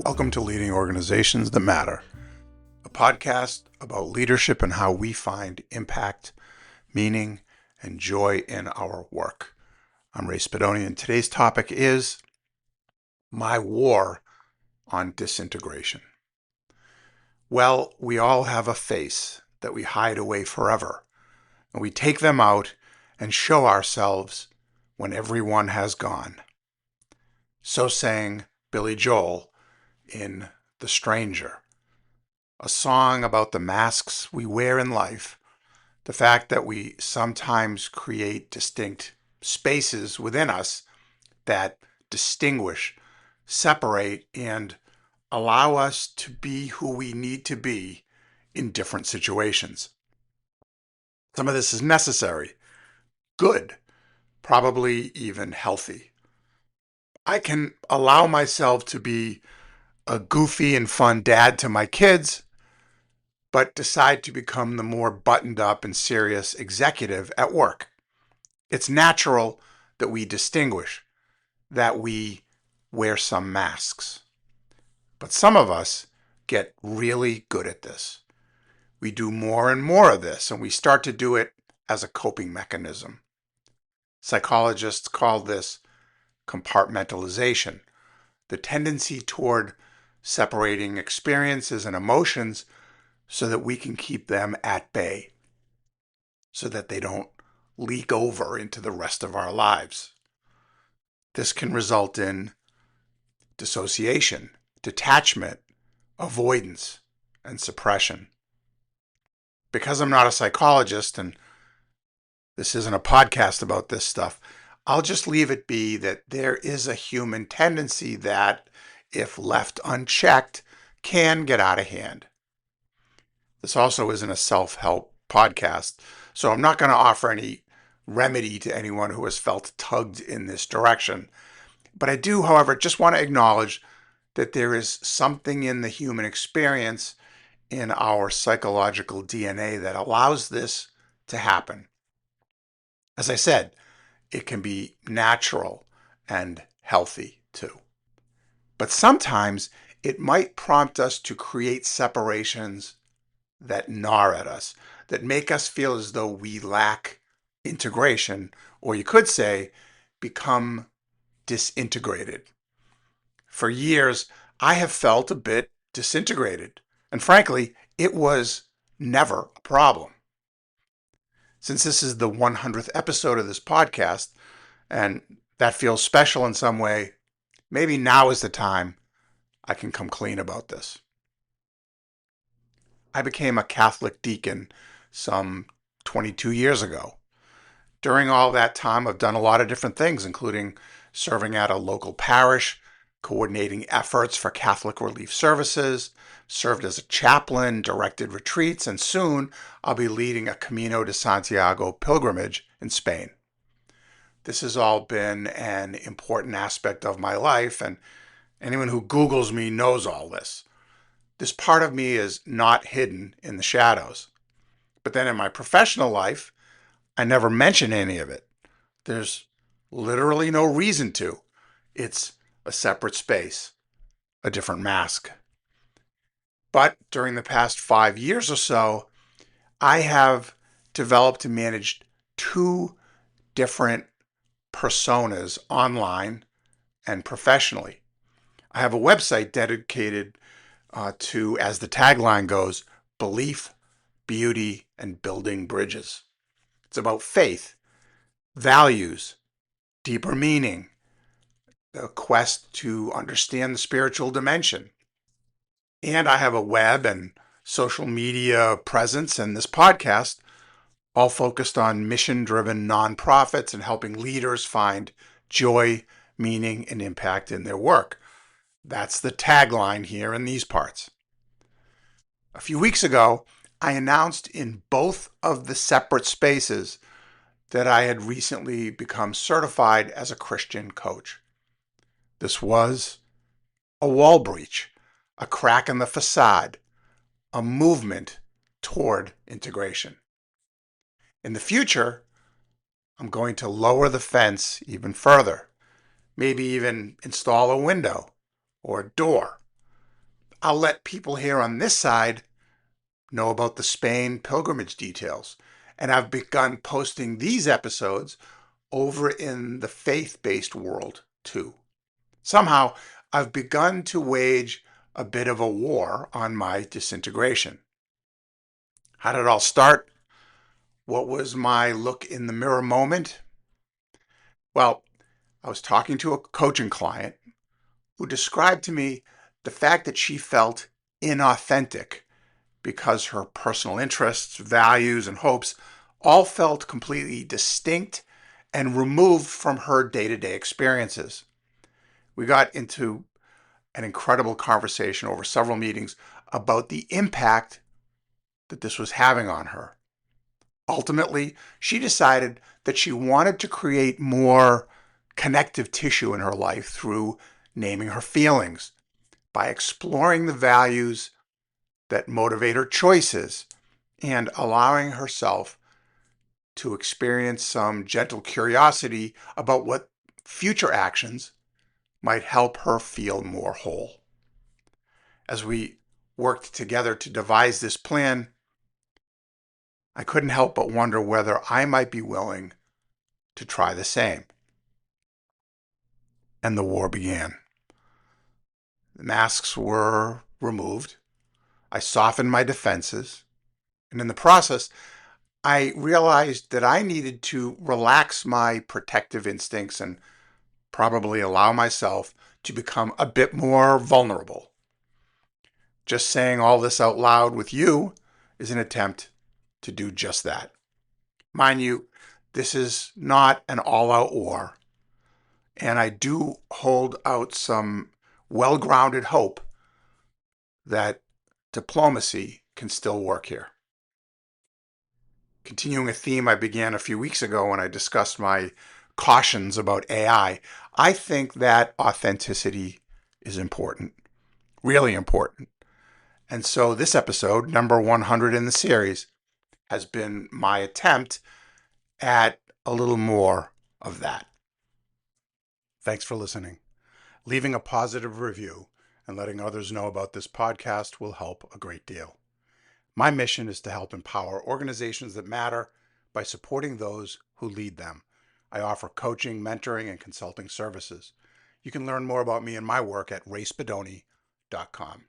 Welcome to Leading Organizations That Matter, a podcast about leadership and how we find impact, meaning, and joy in our work. I'm Ray Spadoni, and today's topic is my war on disintegration. Well, we all have a face that we hide away forever, and we take them out and show ourselves when everyone has gone. So sang Billy Joel in The Stranger, a song about the masks we wear in life, the fact that we sometimes create distinct spaces within us that distinguish, separate, and allow us to be who we need to be in different situations. Some of this is necessary, good, probably even healthy. I can allow myself to be a goofy and fun dad to my kids, but decide to become the more buttoned up and serious executive at work. It's natural that we distinguish, that we wear some masks. But some of us get really good at this. We do more and more of this, and we start to do it as a coping mechanism. Psychologists call this compartmentalization, the tendency toward separating experiences and emotions so that we can keep them at bay, so that they don't leak over into the rest of our lives. This can result in dissociation, detachment, avoidance, and suppression. Because I'm not a psychologist and this isn't a podcast about this stuff, I'll just leave it be that there is a human tendency that, if left unchecked, can get out of hand. This also isn't a self-help podcast, so I'm not going to offer any remedy to anyone who has felt tugged in this direction. But I do, however, just want to acknowledge that there is something in the human experience, in our psychological DNA, that allows this to happen. As I said, it can be natural and healthy too. But sometimes it might prompt us to create separations that gnaw at us, that make us feel as though we lack integration, or you could say, become disintegrated. For years, I have felt a bit disintegrated, and frankly, it was never a problem. Since this is the 100th episode of this podcast, and that feels special in some way, maybe now is the time I can come clean about this. I became a Catholic deacon some 22 years ago. During all that time, I've done a lot of different things, including serving at a local parish, coordinating efforts for Catholic relief services, served as a chaplain, directed retreats, and soon I'll be leading a Camino de Santiago pilgrimage in Spain. This has all been an important aspect of my life, and anyone who Googles me knows all this. This part of me is not hidden in the shadows. But then in my professional life, I never mention any of it. There's literally no reason to. It's a separate space, a different mask. But during the past 5 years or so, I have developed and managed 2 different personas online and professionally. I have a website dedicated to, as the tagline goes, belief, beauty, and building bridges. It's about faith, values, deeper meaning, the quest to understand the spiritual dimension. And I have a web and social media presence, and this podcast, all focused on mission-driven nonprofits and helping leaders find joy, meaning, and impact in their work. That's the tagline here in these parts. A few weeks ago, I announced in both of the separate spaces that I had recently become certified as a Christian coach. This was a wall breach, a crack in the facade, a movement toward integration. In the future, I'm going to lower the fence even further, maybe even install a window or a door, I'll let people here on this side know about the Spain pilgrimage details. And I've begun posting these episodes over in the faith-based world too. Somehow, I've begun to wage a bit of a war on my disintegration. How did it all start? What was my look in the mirror moment? Well, I was talking to a coaching client who described to me the fact that she felt inauthentic because her personal interests, values, and hopes all felt completely distinct and removed from her day-to-day experiences. We got into an incredible conversation over several meetings about the impact that this was having on her. Ultimately, she decided that she wanted to create more connective tissue in her life through naming her feelings, by exploring the values that motivate her choices, and allowing herself to experience some gentle curiosity about what future actions might help her feel more whole. As we worked together to devise this plan, I couldn't help but wonder whether I might be willing to try the same. And the war began. The masks were removed. I softened my defenses. And in the process, I realized that I needed to relax my protective instincts and probably allow myself to become a bit more vulnerable. Just saying all this out loud with you is an attempt to do just that. Mind you, this is not an all-out war, and I do hold out some well-grounded hope that diplomacy can still work here. Continuing a theme I began a few weeks ago when I discussed my cautions about AI, I think that authenticity is important, really important. And so this episode, number 100 in the series, has been my attempt at a little more of that. Thanks for listening. Leaving a positive review and letting others know about this podcast will help a great deal. My mission is to help empower organizations that matter by supporting those who lead them. I offer coaching, mentoring, and consulting services. You can learn more about me and my work at raysbedoni.com.